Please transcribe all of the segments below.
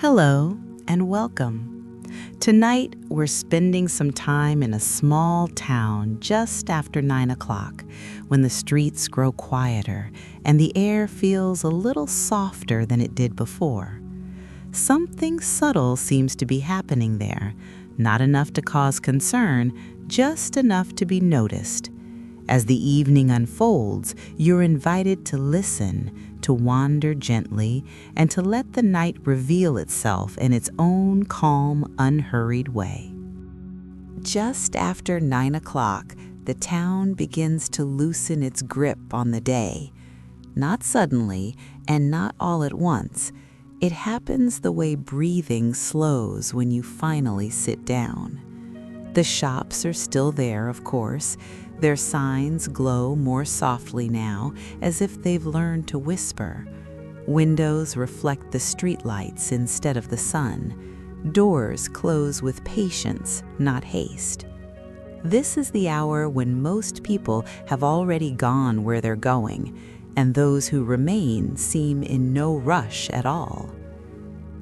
Hello and welcome. Tonight, we're spending some time in a small town just after 9 o'clock when the streets grow quieter and the air feels a little softer than it did before. Something subtle seems to be happening there, not enough to cause concern, just enough to be noticed. As the evening unfolds, you're invited to listen, to wander gently, and to let the night reveal itself in its own calm, unhurried way. Just after 9 o'clock, the town begins to loosen its grip on the day. Not suddenly, and not all at once. It happens the way breathing slows when you finally sit down. The shops are still there, of course. Their signs glow more softly now, as if they've learned to whisper. Windows reflect the streetlights instead of the sun. Doors close with patience, not haste. This is the hour when most people have already gone where they're going, and those who remain seem in no rush at all.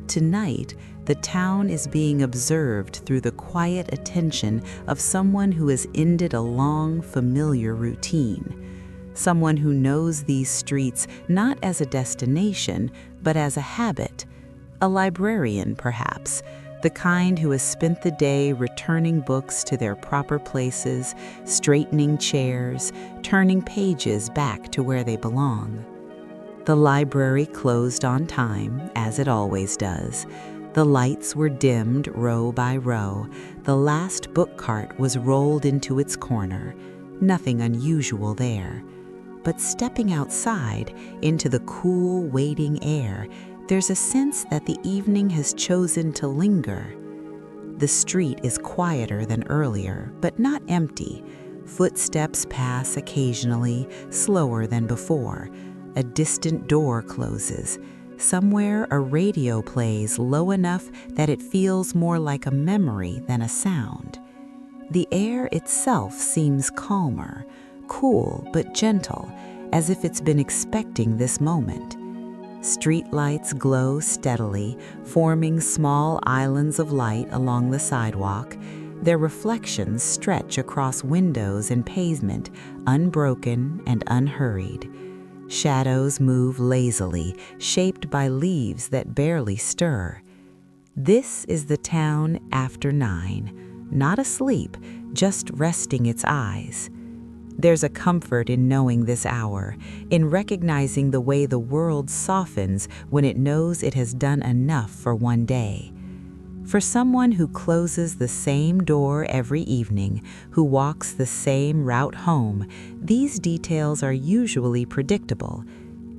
Tonight, the town is being observed through the quiet attention of someone who has ended a long, familiar routine. Someone who knows these streets not as a destination, but as a habit. A librarian, perhaps, the kind who has spent the day returning books to their proper places, straightening chairs, turning pages back to where they belong. The library closed on time, as it always does. The lights were dimmed row by row. The last book cart was rolled into its corner. Nothing unusual there. But stepping outside, into the cool, waiting air, there's a sense that the evening has chosen to linger. The street is quieter than earlier, but not empty. Footsteps pass occasionally, slower than before. A distant door closes. Somewhere a radio plays low enough that it feels more like a memory than a sound. The air itself seems calmer, cool but gentle, as if it's been expecting this moment. Streetlights glow steadily, forming small islands of light along the sidewalk. Their reflections stretch across windows and pavement, unbroken and unhurried. Shadows move lazily, shaped by leaves that barely stir. This is the town after 9, not asleep, just resting its eyes. There's a comfort in knowing this hour, in recognizing the way the world softens when it knows it has done enough for one day. For someone who closes the same door every evening, who walks the same route home, these details are usually predictable.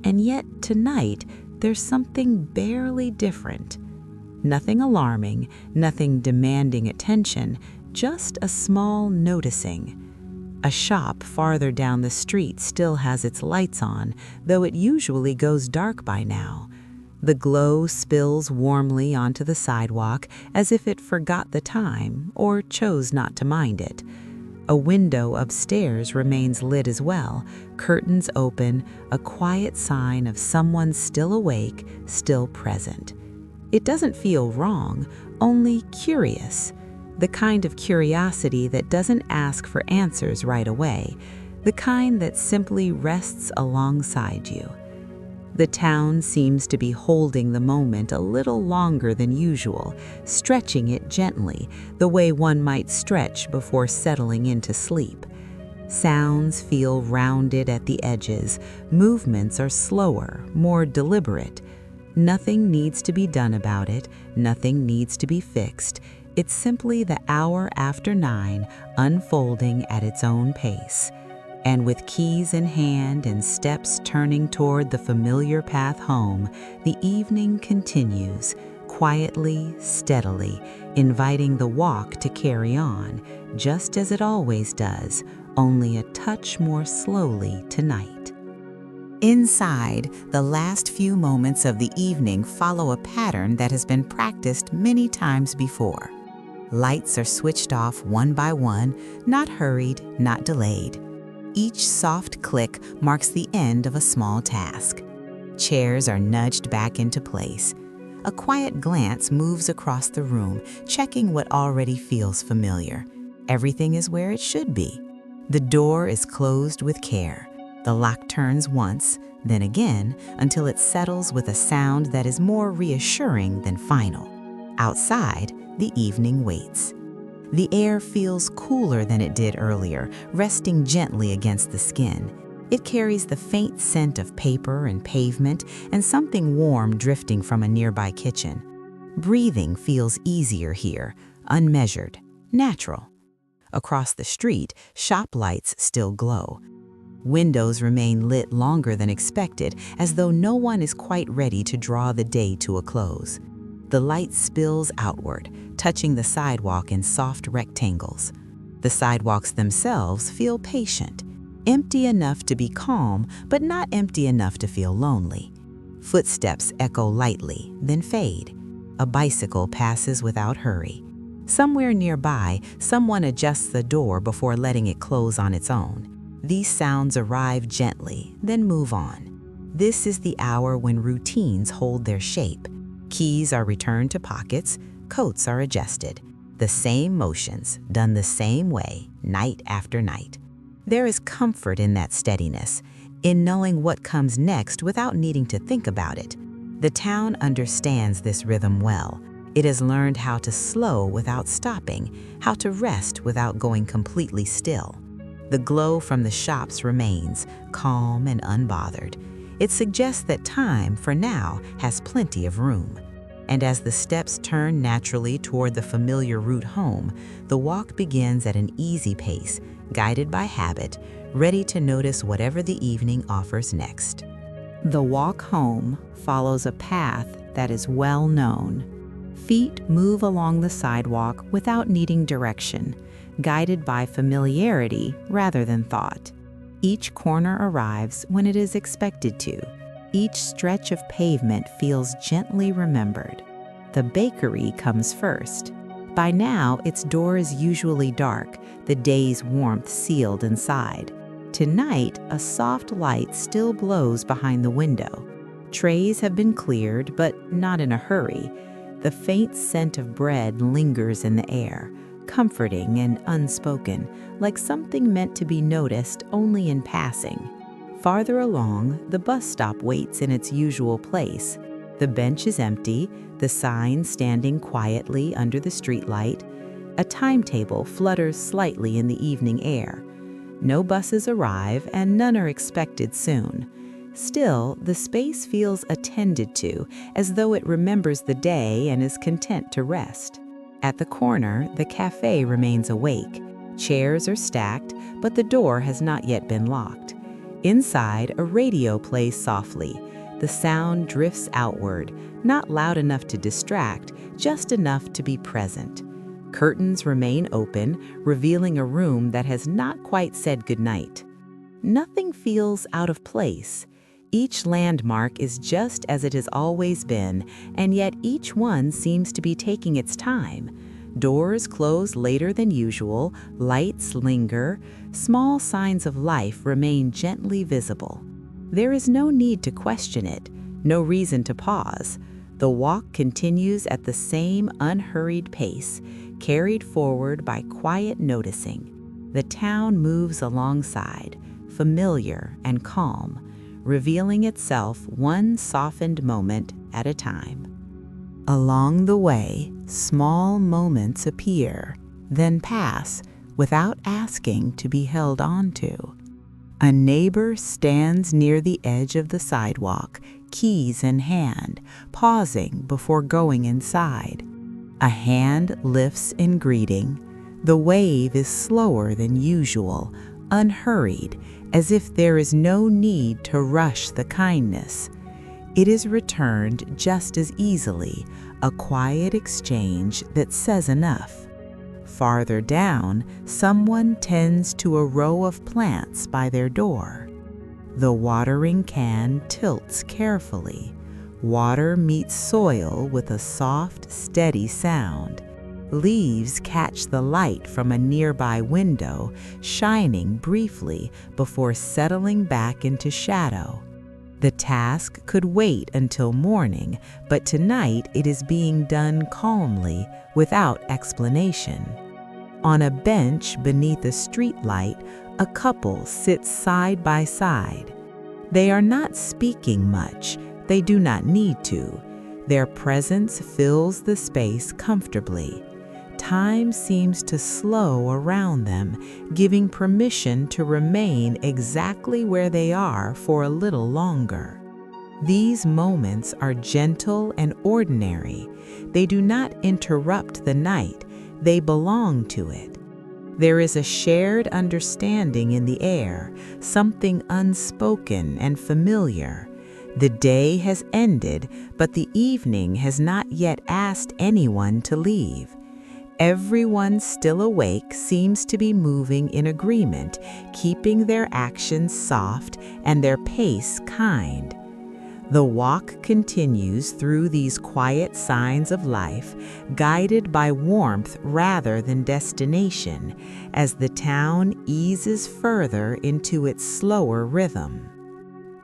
And yet tonight, there's something barely different. Nothing alarming, nothing demanding attention, just a small noticing. A shop farther down the street still has its lights on, though it usually goes dark by now. The glow spills warmly onto the sidewalk as if it forgot the time or chose not to mind it. A window upstairs remains lit as well, curtains open, a quiet sign of someone still awake, still present. It doesn't feel wrong, only curious. The kind of curiosity that doesn't ask for answers right away, the kind that simply rests alongside you. The town seems to be holding the moment a little longer than usual, stretching it gently, the way one might stretch before settling into sleep. Sounds feel rounded at the edges, movements are slower, more deliberate. Nothing needs to be done about it, nothing needs to be fixed. It's simply the hour after 9 unfolding at its own pace. And with keys in hand and steps turning toward the familiar path home, the evening continues, quietly, steadily, inviting the walk to carry on, just as it always does, only a touch more slowly tonight. Inside, the last few moments of the evening follow a pattern that has been practiced many times before. Lights are switched off one by one, not hurried, not delayed. Each soft click marks the end of a small task. Chairs are nudged back into place. A quiet glance moves across the room, checking what already feels familiar. Everything is where it should be. The door is closed with care. The lock turns once, then again, until it settles with a sound that is more reassuring than final. Outside, the evening waits. The air feels cooler than it did earlier, resting gently against the skin. It carries the faint scent of paper and pavement and something warm drifting from a nearby kitchen. Breathing feels easier here, unmeasured, natural. Across the street, shop lights still glow. Windows remain lit longer than expected, as though no one is quite ready to draw the day to a close. The light spills outward, touching the sidewalk in soft rectangles. The sidewalks themselves feel patient, empty enough to be calm, but not empty enough to feel lonely. Footsteps echo lightly, then fade. A bicycle passes without hurry. Somewhere nearby, someone adjusts the door before letting it close on its own. These sounds arrive gently, then move on. This is the hour when routines hold their shape. Keys are returned to pockets, coats are adjusted. The same motions, done the same way, night after night. There is comfort in that steadiness, in knowing what comes next without needing to think about it. The town understands this rhythm well. It has learned how to slow without stopping, how to rest without going completely still. The glow from the shops remains, calm and unbothered. It suggests that time, for now, has plenty of room. And as the steps turn naturally toward the familiar route home, the walk begins at an easy pace, guided by habit, ready to notice whatever the evening offers next. The walk home follows a path that is well known. Feet move along the sidewalk without needing direction, guided by familiarity rather than thought. Each corner arrives when it is expected to. Each stretch of pavement feels gently remembered. The bakery comes first. By now, its door is usually dark, the day's warmth sealed inside. Tonight, a soft light still glows behind the window. Trays have been cleared, but not in a hurry. The faint scent of bread lingers in the air, comforting and unspoken, like something meant to be noticed only in passing. Farther along, the bus stop waits in its usual place. The bench is empty, the sign standing quietly under the streetlight. A timetable flutters slightly in the evening air. No buses arrive, and none are expected soon. Still, the space feels attended to, as though it remembers the day and is content to rest. At the corner, the cafe remains awake. Chairs are stacked, but the door has not yet been locked. Inside, a radio plays softly. The sound drifts outward, not loud enough to distract, just enough to be present. Curtains remain open, revealing a room that has not quite said goodnight. Nothing feels out of place. Each landmark is just as it has always been, and yet each one seems to be taking its time. Doors close later than usual, lights linger, small signs of life remain gently visible. There is no need to question it, no reason to pause. The walk continues at the same unhurried pace, carried forward by quiet noticing. The town moves alongside, familiar and calm, revealing itself one softened moment at a time. Along the way, small moments appear, then pass without asking to be held on to. A neighbor stands near the edge of the sidewalk, keys in hand, pausing before going inside. A hand lifts in greeting. The wave is slower than usual, unhurried, as if there is no need to rush the kindness. It is returned just as easily, a quiet exchange that says enough. Farther down, someone tends to a row of plants by their door. The watering can tilts carefully. Water meets soil with a soft, steady sound. Leaves catch the light from a nearby window, shining briefly before settling back into shadow. The task could wait until morning, but tonight it is being done calmly, without explanation. On a bench beneath a streetlight, a couple sits side by side. They are not speaking much. They do not need to. Their presence fills the space comfortably. Time seems to slow around them, giving permission to remain exactly where they are for a little longer. These moments are gentle and ordinary. They do not interrupt the night. They belong to it. There is a shared understanding in the air, something unspoken and familiar. The day has ended, but the evening has not yet asked anyone to leave. Everyone still awake seems to be moving in agreement, keeping their actions soft and their pace kind. The walk continues through these quiet signs of life, guided by warmth rather than destination, as the town eases further into its slower rhythm.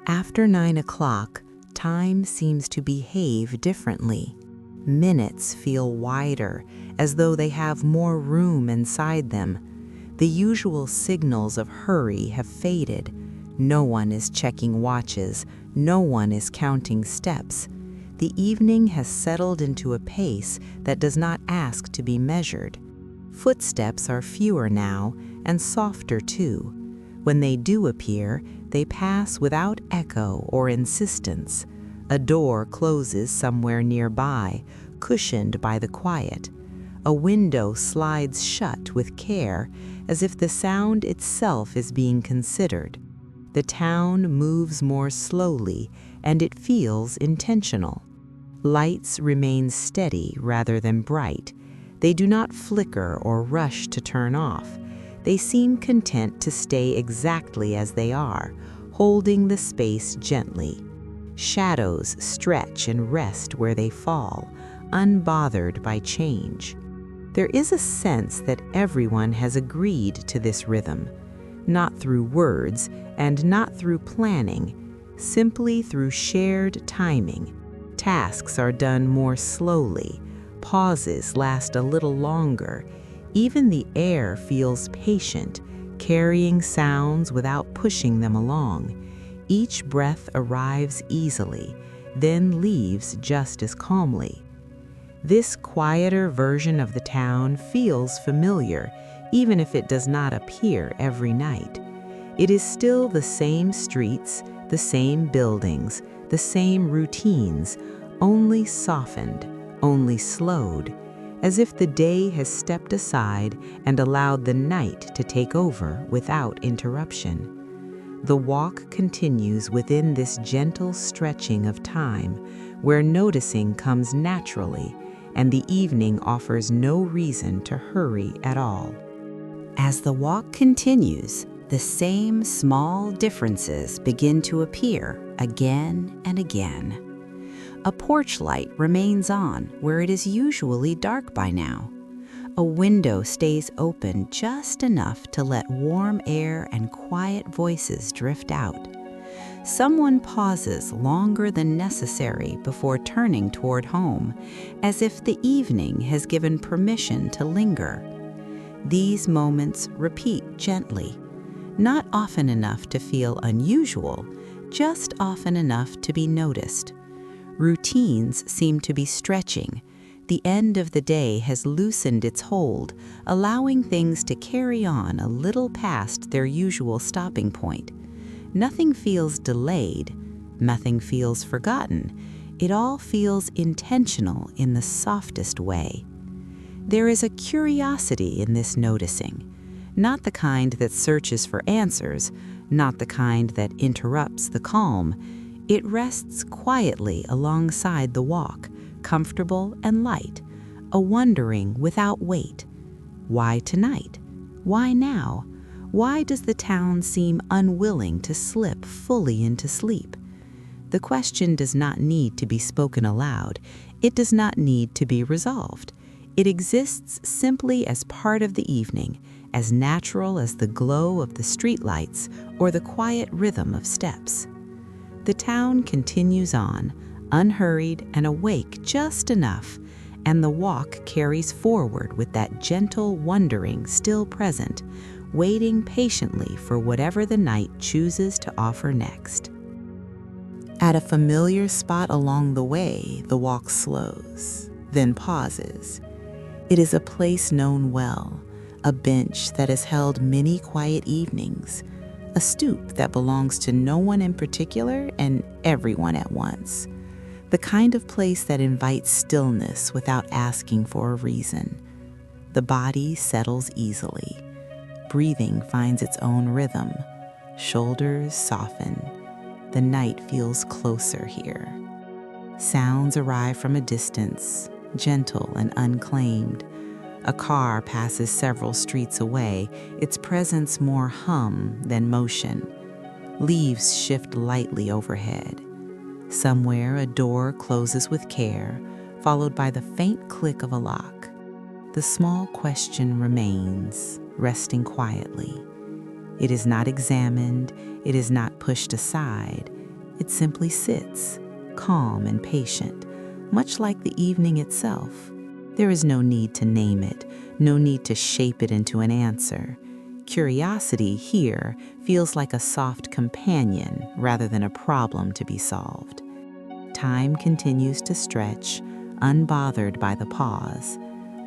After 9 o'clock, time seems to behave differently. Minutes feel wider, as though they have more room inside them. The usual signals of hurry have faded. No one is checking watches. No one is counting steps. The evening has settled into a pace that does not ask to be measured. Footsteps are fewer now, and softer too. When they do appear, they pass without echo or insistence. A door closes somewhere nearby, cushioned by the quiet. A window slides shut with care, as if the sound itself is being considered. The town moves more slowly, and it feels intentional. Lights remain steady rather than bright. They do not flicker or rush to turn off. They seem content to stay exactly as they are, holding the space gently. Shadows stretch and rest where they fall, unbothered by change. There is a sense that everyone has agreed to this rhythm, not through words and not through planning, simply through shared timing. Tasks are done more slowly, pauses last a little longer. Even the air feels patient, carrying sounds without pushing them along. Each breath arrives easily, then leaves just as calmly. This quieter version of the town feels familiar, even if it does not appear every night. It is still the same streets, the same buildings, the same routines, only softened, only slowed, as if the day has stepped aside and allowed the night to take over without interruption. The walk continues within this gentle stretching of time, where noticing comes naturally, and the evening offers no reason to hurry at all. As the walk continues, the same small differences begin to appear again and again. A porch light remains on where it is usually dark by now. A window stays open just enough to let warm air and quiet voices drift out. Someone pauses longer than necessary before turning toward home, as if the evening has given permission to linger. These moments repeat gently, not often enough to feel unusual, just often enough to be noticed. Routines seem to be stretching. The end of the day has loosened its hold, allowing things to carry on a little past their usual stopping point. Nothing feels delayed. Nothing feels forgotten. It all feels intentional in the softest way. There is a curiosity in this noticing, not the kind that searches for answers, not the kind that interrupts the calm. It rests quietly alongside the walk, comfortable and light, a wondering without weight. Why tonight? Why now? Why does the town seem unwilling to slip fully into sleep? The question does not need to be spoken aloud. It does not need to be resolved. It exists simply as part of the evening, as natural as the glow of the streetlights or the quiet rhythm of steps. The town continues on, unhurried and awake just enough, and the walk carries forward with that gentle wondering still present, waiting patiently for whatever the night chooses to offer next. At a familiar spot along the way, the walk slows, then pauses. It is a place known well, a bench that has held many quiet evenings, a stoop that belongs to no one in particular and everyone at once. The kind of place that invites stillness without asking for a reason. The body settles easily. Breathing finds its own rhythm. Shoulders soften. The night feels closer here. Sounds arrive from a distance, gentle and unclaimed. A car passes several streets away, its presence more hum than motion. Leaves shift lightly overhead. Somewhere a door closes with care, followed by the faint click of a lock. The small question remains, resting quietly. It is not examined, it is not pushed aside. It simply sits, calm and patient, much like the evening itself. There is no need to name it, no need to shape it into an answer. Curiosity here feels like a soft companion rather than a problem to be solved. Time continues to stretch, unbothered by the pause.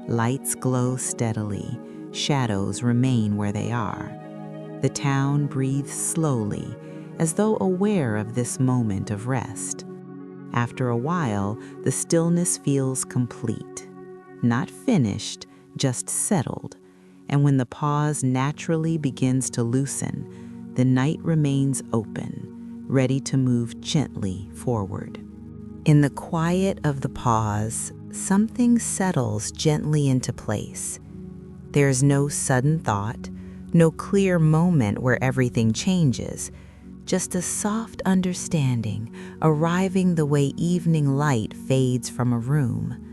Lights glow steadily, shadows remain where they are. The town breathes slowly, as though aware of this moment of rest. After a while, the stillness feels complete. Not finished, just settled, and when the pause naturally begins to loosen, the night remains open, ready to move gently forward. In the quiet of the pause, something settles gently into place. There's no sudden thought, no clear moment where everything changes, just a soft understanding arriving the way evening light fades from a room.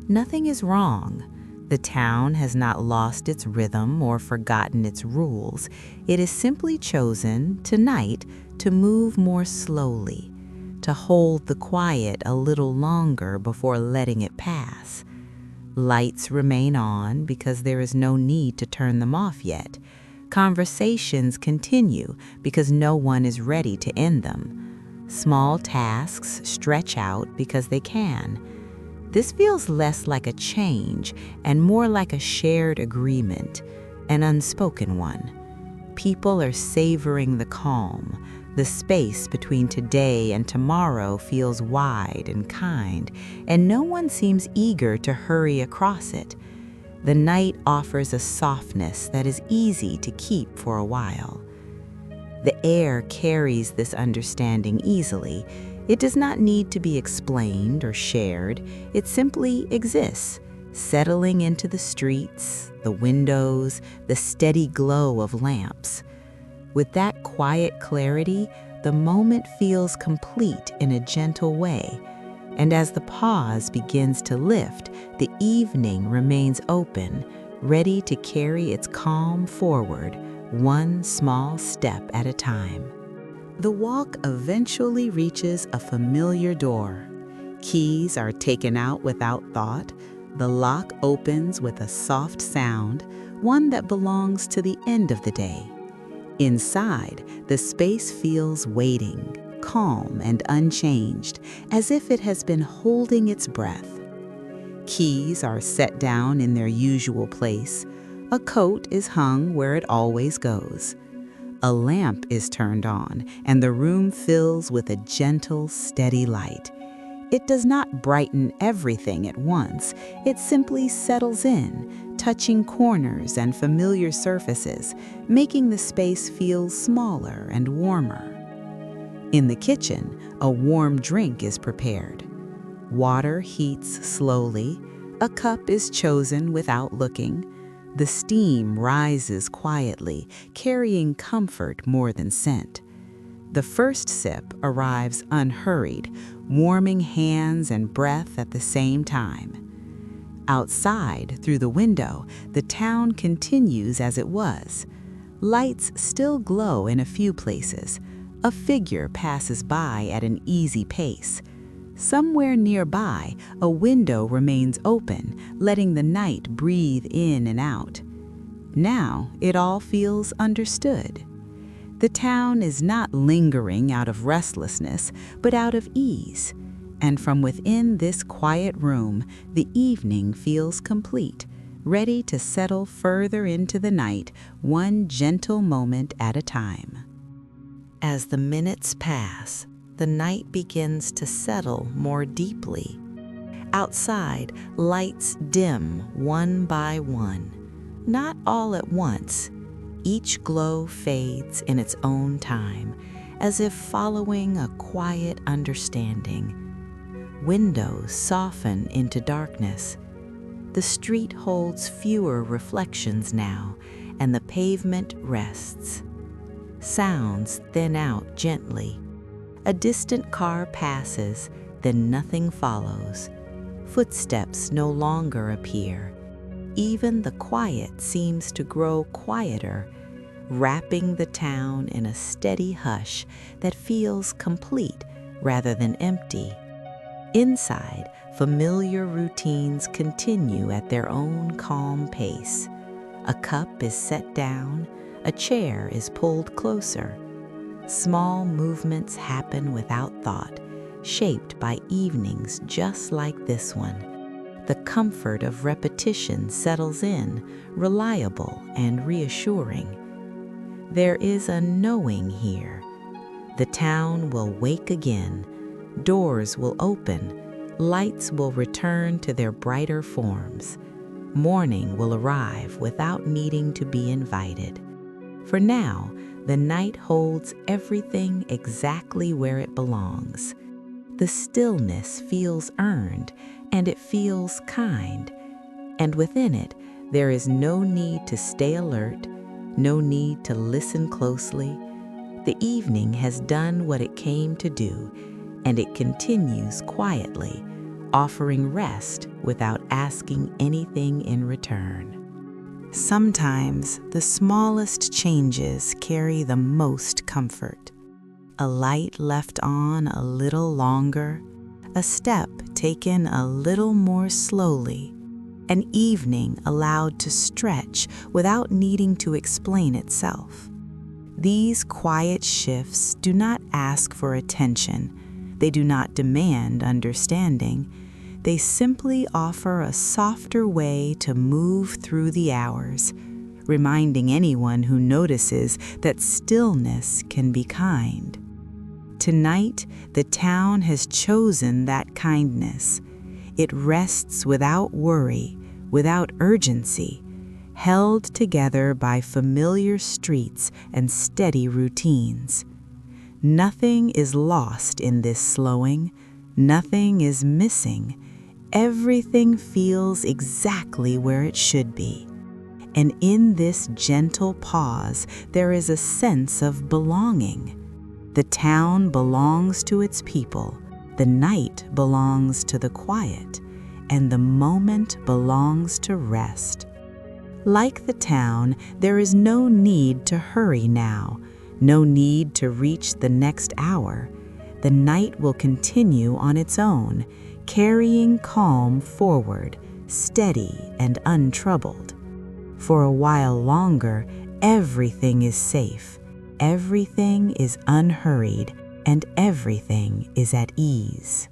Nothing is wrong. The town has not lost its rhythm or forgotten its rules. It has simply chosen, tonight, to move more slowly, to hold the quiet a little longer before letting it pass. Lights remain on because there is no need to turn them off yet. Conversations continue because no one is ready to end them. Small tasks stretch out because they can. This feels less like a change and more like a shared agreement, an unspoken one. People are savoring the calm. The space between today and tomorrow feels wide and kind, and no one seems eager to hurry across it. The night offers a softness that is easy to keep for a while. The air carries this understanding easily. It does not need to be explained or shared. It simply exists, settling into the streets, the windows, the steady glow of lamps. With that quiet clarity, the moment feels complete in a gentle way. And as the pause begins to lift, the evening remains open, ready to carry its calm forward, one small step at a time. The walk eventually reaches a familiar door. Keys are taken out without thought. The lock opens with a soft sound, one that belongs to the end of the day. Inside, the space feels waiting, calm and unchanged, as if it has been holding its breath. Keys are set down in their usual place. A coat is hung where it always goes. A lamp is turned on, and the room fills with a gentle, steady light. It does not brighten everything at once. It simply settles in, touching corners and familiar surfaces, making the space feel smaller and warmer. In the kitchen, a warm drink is prepared. Water heats slowly. A cup is chosen without looking. The steam rises quietly, carrying comfort more than scent. The first sip arrives unhurried, warming hands and breath at the same time. Outside, through the window, the town continues as it was. Lights still glow in a few places, A figure passes by at an easy pace. Somewhere nearby, a window remains open, letting the night breathe in and out. Now it all feels understood. The town is not lingering out of restlessness, but out of ease. And from within this quiet room, the evening feels complete, ready to settle further into the night, one gentle moment at a time. As the minutes pass, the night begins to settle more deeply. Outside, lights dim one by one, not all at once. Each glow fades in its own time, as if following a quiet understanding. Windows soften into darkness. The street holds fewer reflections now, and the pavement rests. Sounds thin out gently. A distant car passes, then nothing follows. Footsteps no longer appear. Even the quiet seems to grow quieter, wrapping the town in a steady hush that feels complete rather than empty. Inside, familiar routines continue at their own calm pace. A cup is set down, a chair is pulled closer. Small movements happen without thought, shaped by evenings just like this one. The comfort of repetition settles in, reliable and reassuring. There is a knowing here. The town will wake again. Doors will open. Lights will return to their brighter forms. Morning will arrive without needing to be invited. For now, the night holds everything exactly where it belongs. The stillness feels earned, and it feels kind. And within it, there is no need to stay alert, no need to listen closely. The evening has done what it came to do, and it continues quietly, offering rest without asking anything in return. Sometimes the smallest changes carry the most comfort. A light left on a little longer, a step taken a little more slowly, an evening allowed to stretch without needing to explain itself. These quiet shifts do not ask for attention. They do not demand understanding. They simply offer a softer way to move through the hours, reminding anyone who notices that stillness can be kind. Tonight, the town has chosen that kindness. It rests without worry, without urgency, held together by familiar streets and steady routines. Nothing is lost in this slowing. Nothing is missing. Everything feels exactly where it should be. And in this gentle pause, there is a sense of belonging. The town belongs to its people, the night belongs to the quiet, and the moment belongs to rest. Like the town, there is no need to hurry now, no need to reach the next hour. The night will continue on its own, carrying calm forward, steady and untroubled. For a while longer, everything is safe, everything is unhurried, and everything is at ease.